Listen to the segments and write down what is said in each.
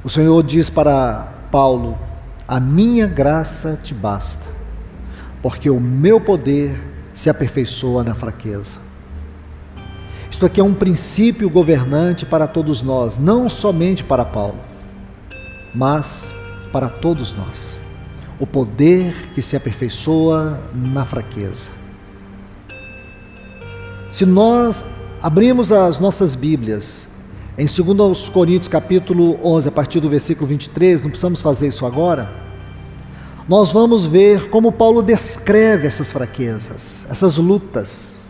O Senhor diz para Paulo: a minha graça te basta, porque o meu poder se aperfeiçoa na fraqueza. Isto aqui é um princípio governante para todos nós, não somente para Paulo, mas para todos nós. O poder que se aperfeiçoa na fraqueza. Se nós abrimos as nossas Bíblias em 2 Coríntios capítulo 11, a partir do versículo 23, não precisamos fazer isso agora, nós vamos ver como Paulo descreve essas fraquezas, essas lutas,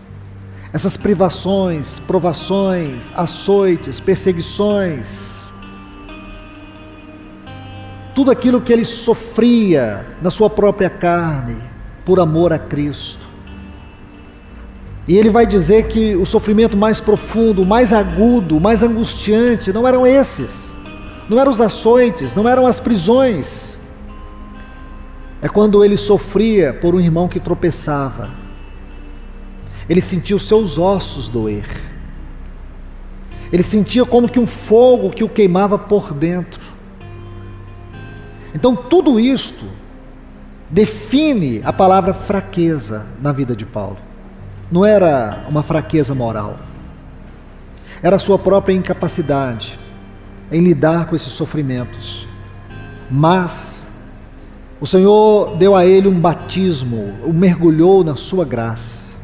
essas privações, provações, açoites, perseguições, tudo aquilo que ele sofria na sua própria carne, por amor a Cristo. E ele vai dizer que o sofrimento mais profundo, mais agudo, mais angustiante, não eram esses, não eram os açoites, não eram as prisões. É quando ele sofria por um irmão que tropeçava. Ele sentia os seus ossos doer. Ele sentia como que um fogo que o queimava por dentro. Então tudo isto define a palavra fraqueza na vida de Paulo. Não era uma fraqueza moral. Era a sua própria incapacidade em lidar com esses sofrimentos. Mas o Senhor deu a ele um batismo, o mergulhou na sua graça.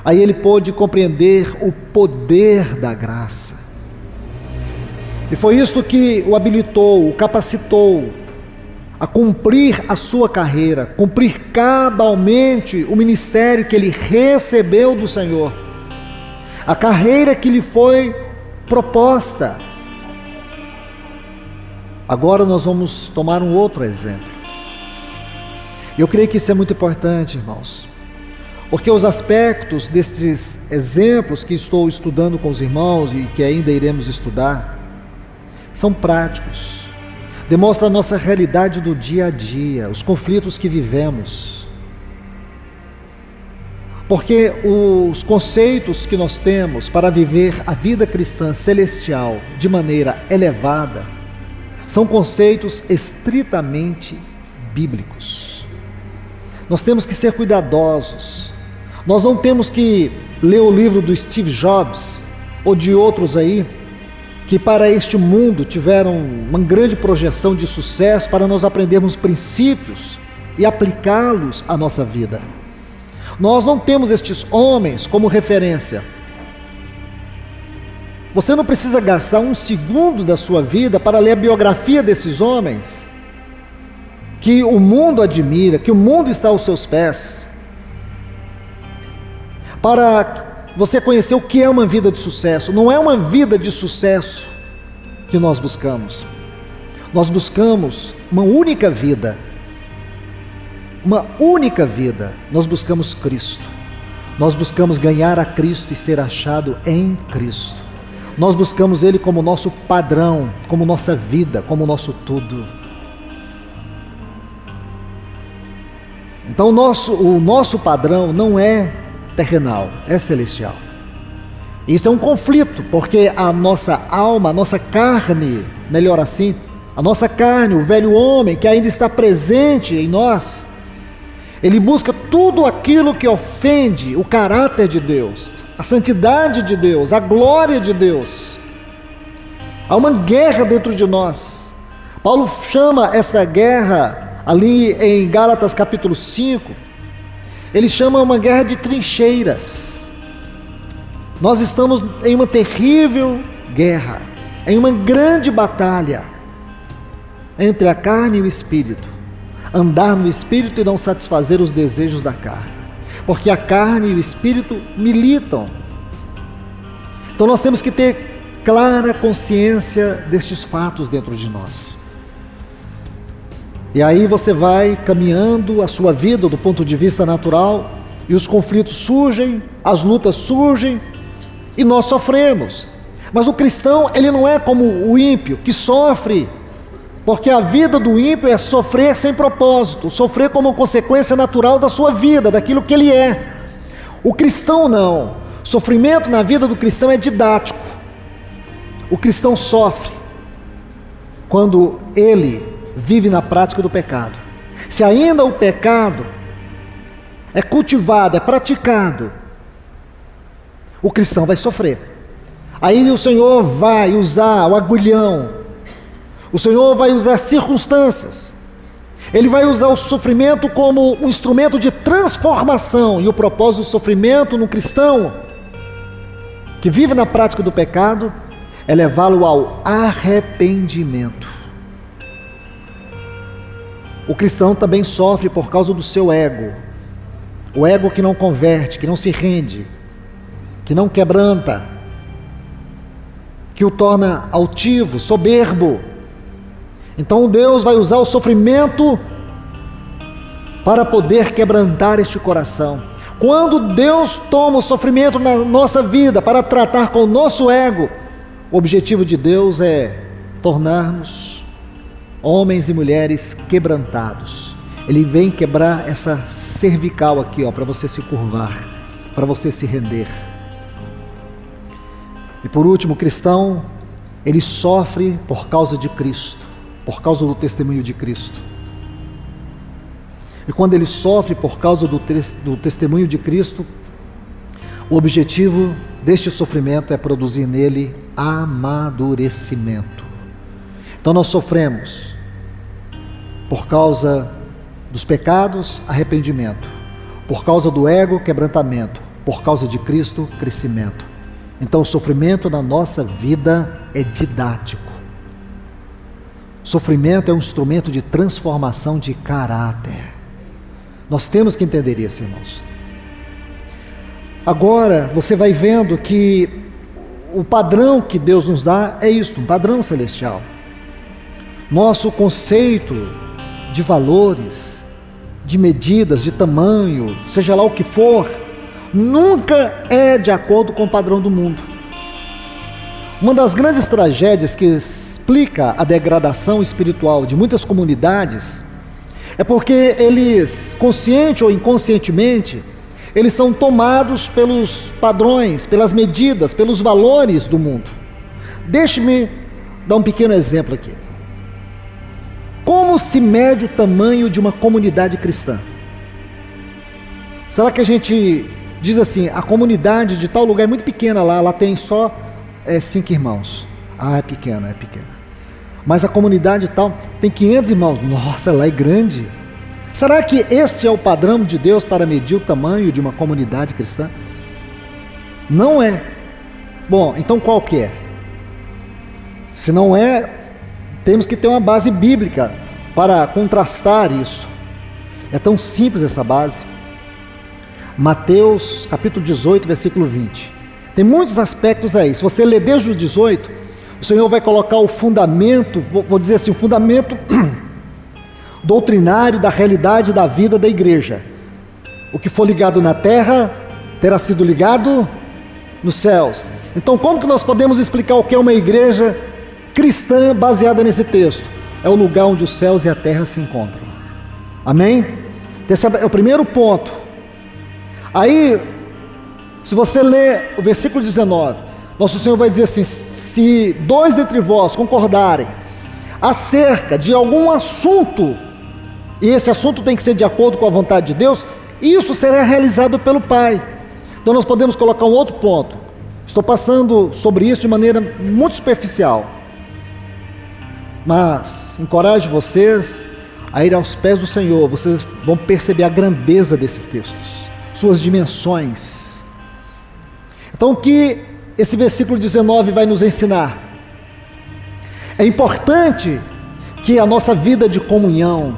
Aí ele pôde compreender o poder da graça. E foi isto que o habilitou, o capacitou a cumprir a sua carreira, cumprir cabalmente o ministério que ele recebeu do Senhor, a carreira que lhe foi proposta. Agora nós vamos tomar um outro exemplo. Eu creio que isso é muito importante, irmãos, porque os aspectos destes exemplos que estou estudando com os irmãos e que ainda iremos estudar, são práticos. Demonstra a nossa realidade do dia a dia, os conflitos que vivemos. Porque os conceitos que nós temos para viver a vida cristã celestial de maneira elevada, são conceitos estritamente bíblicos. Nós temos que ser cuidadosos. Nós não temos que ler o livro do Steve Jobs ou de outros aí, que para este mundo tiveram uma grande projeção de sucesso para nós aprendermos princípios e aplicá-los à nossa vida. Nós não temos estes homens como referência. Você não precisa gastar um segundo da sua vida para ler a biografia desses homens, que o mundo admira, que o mundo está aos seus pés, para você conhecer o que é uma vida de sucesso. Não é uma vida de sucesso que nós buscamos. Nós buscamos uma única vida. Uma única vida. Nós buscamos Cristo. Nós buscamos ganhar a Cristo e ser achado em Cristo. Nós buscamos Ele como nosso padrão, como nossa vida, como nosso tudo. Então o nosso padrão não é terrenal, é celestial. Isso é um conflito, porque a nossa alma, a nossa carne, melhor assim, a nossa carne, o velho homem que ainda está presente em nós, ele busca tudo aquilo que ofende o caráter de Deus, a santidade de Deus, a glória de Deus. Há uma guerra dentro de nós. Paulo chama essa guerra ali em Gálatas capítulo 5, ele chama uma guerra de trincheiras. Nós estamos em uma terrível guerra, em uma grande batalha entre a carne e o espírito. Andar no espírito e não satisfazer os desejos da carne, porque a carne e o espírito militam. Então nós temos que ter clara consciência destes fatos dentro de nós. E aí você vai caminhando a sua vida do ponto de vista natural, e os conflitos surgem, as lutas surgem, e nós sofremos. Mas o cristão, ele não é como o ímpio, que sofre, porque a vida do ímpio é sofrer sem propósito, sofrer como consequência natural da sua vida, daquilo que ele é. O cristão não. Sofrimento na vida do cristão é didático. O cristão sofre quando ele vive na prática do pecado. Se ainda o pecado é cultivado, é praticado, o cristão vai sofrer. Aí o Senhor vai usar o agulhão, o Senhor vai usar circunstâncias, Ele vai usar o sofrimento como um instrumento de transformação. E o propósito do sofrimento no cristão que vive na prática do pecado é levá-lo ao arrependimento. O cristão também sofre por causa do seu ego. O ego que não converte, que não se rende, que não quebranta, que o torna altivo, soberbo. Então Deus vai usar o sofrimento para poder quebrantar este coração. Quando Deus toma o sofrimento na nossa vida para tratar com o nosso ego, o objetivo de Deus é tornar-nos homens e mulheres quebrantados. Ele vem quebrar essa cervical aqui, para você se curvar, para você se render. E por último, o cristão, ele sofre por causa de Cristo, por causa do testemunho de Cristo. E quando ele sofre por causa do testemunho de Cristo, o objetivo deste sofrimento é produzir nele amadurecimento. Então nós sofremos por causa dos pecados, arrependimento; por causa do ego, quebrantamento; por causa de Cristo, crescimento. Então o sofrimento na nossa vida é didático. Sofrimento é um instrumento de transformação de caráter. Nós temos que entender isso, irmãos. Agora você vai vendo que o padrão que Deus nos dá é isto, um padrão celestial. Nosso conceito de valores, de medidas, de tamanho, seja lá o que for, nunca é de acordo com o padrão do mundo. Uma das grandes tragédias que explica a degradação espiritual de muitas comunidades é porque eles, consciente ou inconscientemente, eles são tomados pelos padrões, pelas medidas, pelos valores do mundo. Deixe-me dar um pequeno exemplo aqui. Como se mede o tamanho de uma comunidade cristã? Será que a gente diz assim, a comunidade de tal lugar é muito pequena lá tem só 5 irmãos. É pequena, é pequena. Mas a comunidade tal tem 500 irmãos. Nossa, lá é grande. Será que este é o padrão de Deus para medir o tamanho de uma comunidade cristã? Não é. Bom, então qual que é? Se não é, temos que ter uma base bíblica para contrastar isso. É tão simples essa base. Mateus capítulo 18, versículo 20. Tem muitos aspectos aí. Se você ler desde o 18, o Senhor vai colocar o fundamento, vou dizer assim, o fundamento doutrinário da realidade da vida da igreja. O que for ligado na terra terá sido ligado nos céus. Então, como que nós podemos explicar o que é uma igreja cristã baseada nesse texto? É o lugar onde os céus e a terra se encontram. Amém? Esse é o primeiro ponto. Aí, se você ler o versículo 19, nosso Senhor vai dizer assim: se 2 dentre vós concordarem acerca de algum assunto, e esse assunto tem que ser de acordo com a vontade de Deus, isso será realizado pelo Pai. Então nós podemos colocar um outro ponto. Estou passando sobre isso de maneira muito superficial, mas encorajo vocês a ir aos pés do Senhor. Vocês vão perceber a grandeza desses textos, suas dimensões. Então o que esse versículo 19 vai nos ensinar? É importante que a nossa vida de comunhão,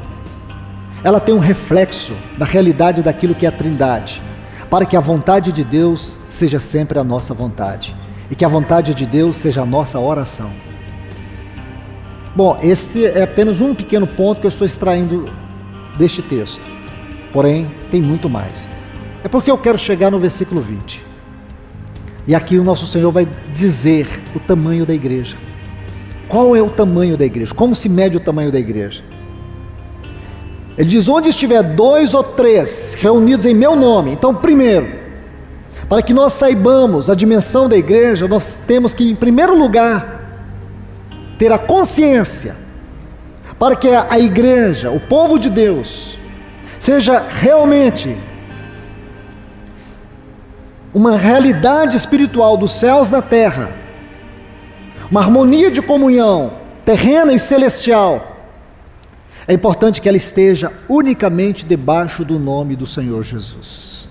ela tenha um reflexo da realidade daquilo que é a Trindade, para que a vontade de Deus seja sempre a nossa vontade, e que a vontade de Deus seja a nossa oração. Bom, esse é apenas um pequeno ponto que eu estou extraindo deste texto, porém tem muito mais. É porque eu quero chegar no versículo 20, e aqui o nosso Senhor vai dizer o tamanho da igreja. Qual é o tamanho da igreja? Como se mede o tamanho da igreja? Ele diz: onde estiver 2 ou 3 reunidos em meu nome. Então, primeiro, para que nós saibamos a dimensão da igreja, nós temos que, em primeiro lugar, ter a consciência para que a igreja, o povo de Deus, seja realmente uma realidade espiritual dos céus na terra, uma harmonia de comunhão terrena e celestial, é importante que ela esteja unicamente debaixo do nome do Senhor Jesus.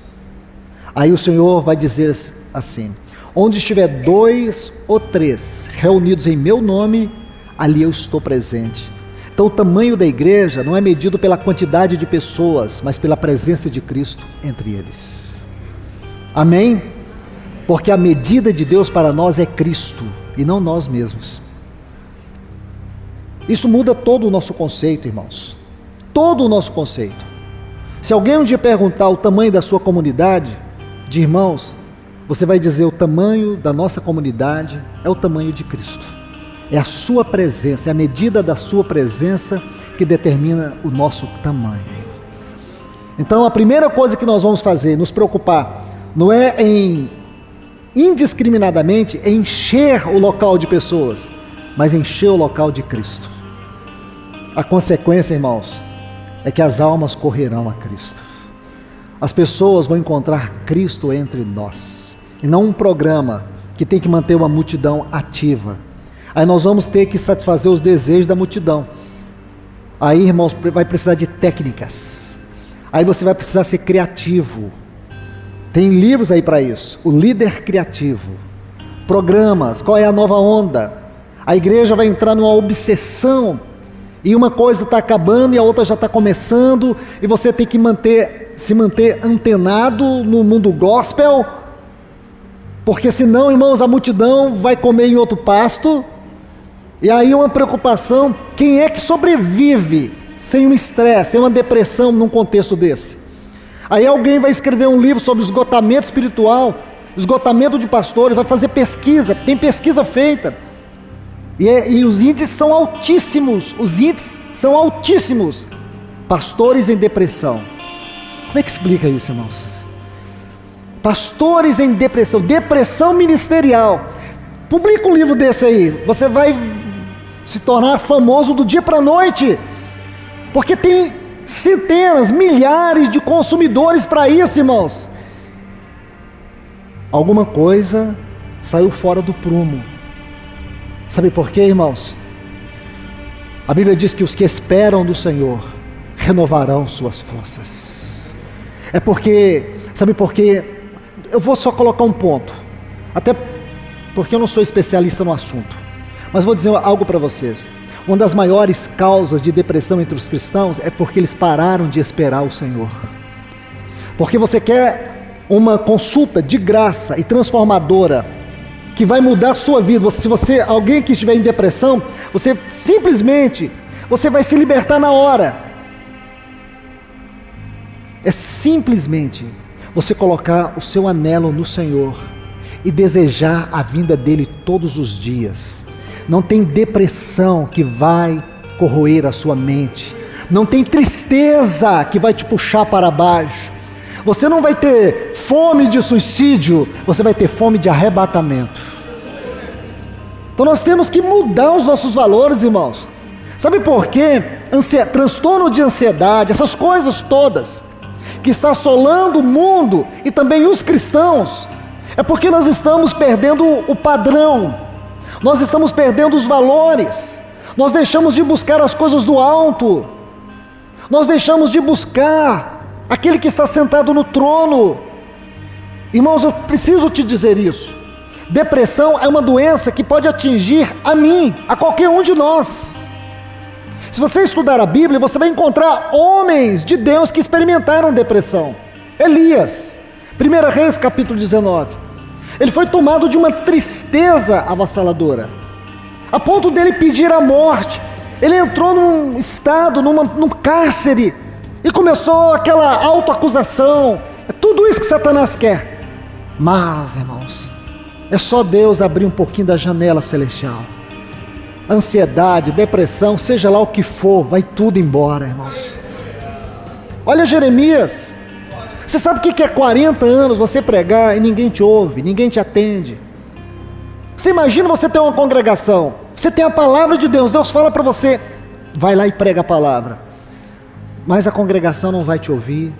Aí o Senhor vai dizer assim: onde estiver 2 ou 3 reunidos em meu nome, ali eu estou presente. Então o tamanho da igreja não é medido pela quantidade de pessoas, mas pela presença de Cristo entre eles. Amém? Porque a medida de Deus para nós é Cristo e não nós mesmos. Isso muda todo o nosso conceito, irmãos. Todo o nosso conceito. Se alguém um dia perguntar o tamanho da sua comunidade de irmãos, você vai dizer: o tamanho da nossa comunidade é o tamanho de Cristo. É a sua presença, é a medida da sua presença que determina o nosso tamanho. Então a primeira coisa que nós vamos fazer, nos preocupar, não é em indiscriminadamente encher o local de pessoas, mas encher o local de Cristo. A consequência, irmãos, é que as almas correrão a Cristo. As pessoas vão encontrar Cristo entre nós, e não um programa que tem que manter uma multidão ativa. Aí nós vamos ter que satisfazer os desejos da multidão. Aí, irmãos, vai precisar de técnicas. Aí você vai precisar ser criativo. Tem livros aí para isso. O líder criativo. Programas. Qual é a nova onda? A igreja vai entrar numa obsessão. E uma coisa está acabando e a outra já está começando. E você tem que se manter antenado no mundo gospel. Porque senão, irmãos, a multidão vai comer em outro pasto. E aí uma preocupação: quem é que sobrevive sem um estresse, sem uma depressão num contexto desse? Aí alguém vai escrever um livro sobre esgotamento espiritual, esgotamento de pastores, vai fazer pesquisa, tem pesquisa feita. E os índices são altíssimos, pastores em depressão. Como é que explica isso, irmãos? Pastores em depressão, depressão ministerial. Publica um livro desse aí, você vai se tornar famoso do dia para a noite, porque tem centenas, milhares de consumidores para isso, irmãos. Alguma coisa saiu fora do prumo. Sabe por quê, irmãos? A Bíblia diz que os que esperam do Senhor renovarão suas forças. É porque, sabe por quê? Eu vou só colocar um ponto, até porque eu não sou especialista no assunto, mas vou dizer algo para vocês. Uma das maiores causas de depressão entre os cristãos é porque eles pararam de esperar o Senhor. Porque você quer uma consulta de graça e transformadora que vai mudar a sua vida. Se alguém que estiver em depressão, você vai se libertar na hora. É simplesmente você colocar o seu anelo no Senhor e desejar a vinda dele todos os dias. Não tem depressão que vai corroer a sua mente. Não tem tristeza que vai te puxar para baixo. Você não vai ter fome de suicídio, você vai ter fome de arrebatamento. Então nós temos que mudar os nossos valores, irmãos. Sabe por quê? Transtorno de ansiedade, essas coisas todas que está assolando o mundo e também os cristãos, é porque nós estamos perdendo o padrão, nós estamos perdendo os valores, nós deixamos de buscar as coisas do alto, nós deixamos de buscar aquele que está sentado no trono. Irmãos, eu preciso te dizer isso. Depressão é uma doença que pode atingir a mim, a qualquer um de nós. Se você estudar a Bíblia, você vai encontrar homens de Deus que experimentaram depressão. Elias, 1 Reis capítulo 19, ele foi tomado de uma tristeza avassaladora, a ponto dele pedir a morte. Ele entrou num estado, num cárcere, e começou aquela autoacusação. É tudo isso que Satanás quer. Mas, irmãos, é só Deus abrir um pouquinho da janela celestial. Ansiedade, depressão, seja lá o que for, vai tudo embora, irmãos. Olha Jeremias. Você sabe o que é 40 anos você pregar e ninguém te ouve, ninguém te atende? Você imagina você ter uma congregação, você tem a palavra de Deus, Deus fala para você, vai lá e prega a palavra, mas a congregação não vai te ouvir.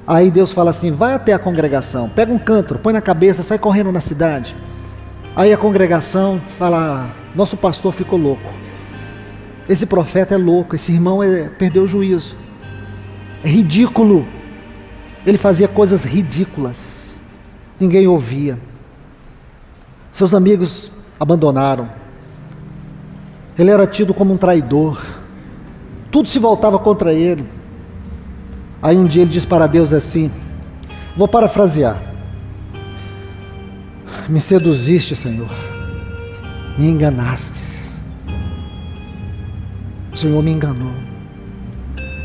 Aí Deus fala assim, vai até a congregação, pega um cântaro, põe na cabeça, sai correndo na cidade. Aí a congregação fala, nosso pastor ficou louco, esse profeta é louco, esse irmão perdeu o juízo, é ridículo, ele fazia coisas ridículas, ninguém ouvia, seus amigos abandonaram, ele era tido como um traidor, tudo se voltava contra ele. Aí um dia ele diz para Deus assim, vou parafrasear, me seduziste, Senhor, me enganastes, o Senhor me enganou,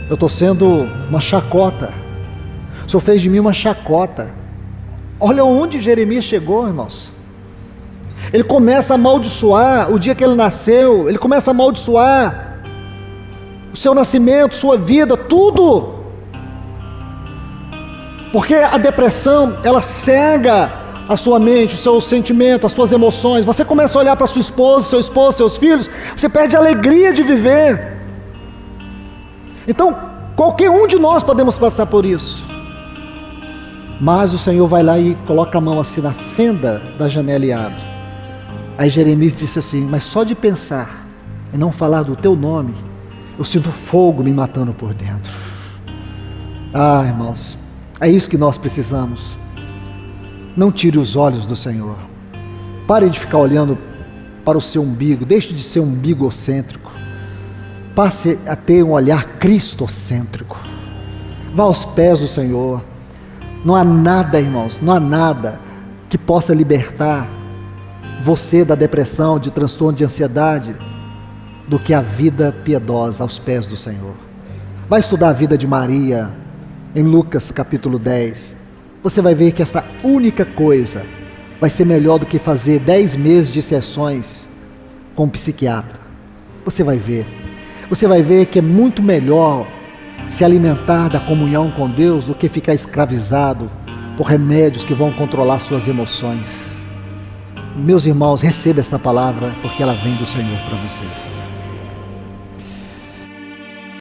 eu estou sendo uma chacota, o Senhor fez de mim uma chacota. Olha onde Jeremias chegou, irmãos. Ele começa a amaldiçoar o dia que ele nasceu, ele começa a amaldiçoar o seu nascimento, sua vida, tudo, porque a depressão, ela cega a sua mente, o seu sentimento, as suas emoções. Você começa a olhar para sua esposa, seu esposo, seus filhos, você perde a alegria de viver. Então, qualquer um de nós podemos passar por isso, mas o Senhor vai lá e coloca a mão assim na fenda da janela e abre. Aí Jeremias disse assim, mas só de pensar e não falar do teu nome, eu sinto fogo me matando por dentro. Ah, irmãos, é isso que nós precisamos. Não tire os olhos do Senhor. Pare de ficar olhando para o seu umbigo, deixe de ser umbigocêntrico. Passe a ter um olhar cristocêntrico. Vá aos pés do Senhor. Não há nada, irmãos, não há nada que possa libertar você da depressão, de transtorno de ansiedade, do que a vida piedosa aos pés do Senhor. Vai estudar a vida de Maria em Lucas capítulo 10. Você vai ver que esta única coisa vai ser melhor do que fazer 10 meses de sessões com um psiquiatra. Você vai ver. Você vai ver que é muito melhor se alimentar da comunhão com Deus do que ficar escravizado por remédios que vão controlar suas emoções. Meus irmãos, receba esta palavra, porque ela vem do Senhor para vocês.